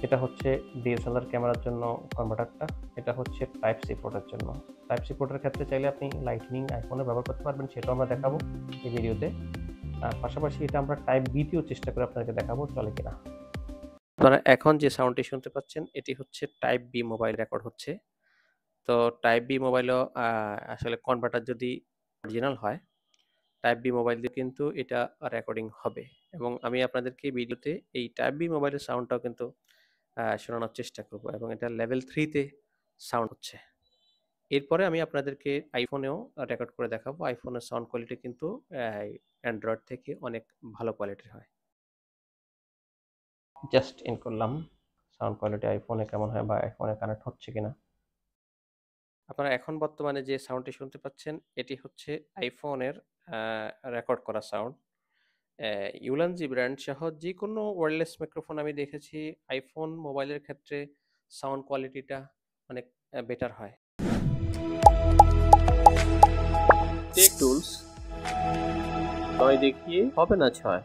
এটা হচ্ছে ডিএসএলআর ক্যামেরার জন্য কনভার্টারটা। এটা হচ্ছে টাইপ সি পোর্টের জন্য। টাইপ সি পোর্টের ক্ষেত্রে চাইলে আপনি লাইটনিং আইফোনে ব্যবহার করতে পারবেন, সেটাও আমরা দেখাবো এই ভিডিওতে। আর পাশাপাশি এটা আমরা টাইপ বিতেও চেষ্টা করে আপনাদেরকে দেখাবো চলে কিনা। আপনারা এখন যে সাউন্ডটি শুনতে পাচ্ছেন এটি হচ্ছে টাইপ বি মোবাইল রেকর্ড হচ্ছে। তো টাইপ বি মোবাইলও আসলে কনভার্টার যদি অরিজিনাল হয়, টাইপ বি মোবাইল দিয়ে কিন্তু এটা রেকর্ডিং হবে, এবং আমি আপনাদেরকে ভিডিওতে এই টাইপ বি মোবাইলের সাউন্ডটাও কিন্তু শোনানোর চেষ্টা করব, এবং এটা লেভেল 3-তে সাউন্ড হচ্ছে। এরপরে আমি আপনাদেরকে আইফোনেও রেকর্ড করে দেখাবো। আইফোনের সাউন্ড কোয়ালিটি কিন্তু অ্যান্ড্রয়েড থেকে অনেক ভালো কোয়ালিটির হয়। জাস্ট ইন করলাম সাউন্ড কোয়ালিটি আইফোনে কেমন হয় বা আইফোনে কানেক্ট হচ্ছে কিনা। আপনারা এখন বর্তমানে যে সাউন্ডটি শুনতে পাচ্ছেন এটি হচ্ছে আইফোনের রেকর্ড করা সাউন্ড। ইউলানজি ব্র্যান্ড সহ যে কোনো ওয়্যারলেস মাইক্রোফোন আমি দেখেছি আইফোন মোবাইলের ক্ষেত্রে সাউন্ড কোয়ালিটিটা অনেক বেটার হয়। টেক টুলস নয় দেখিয়ে হবে না ছয়।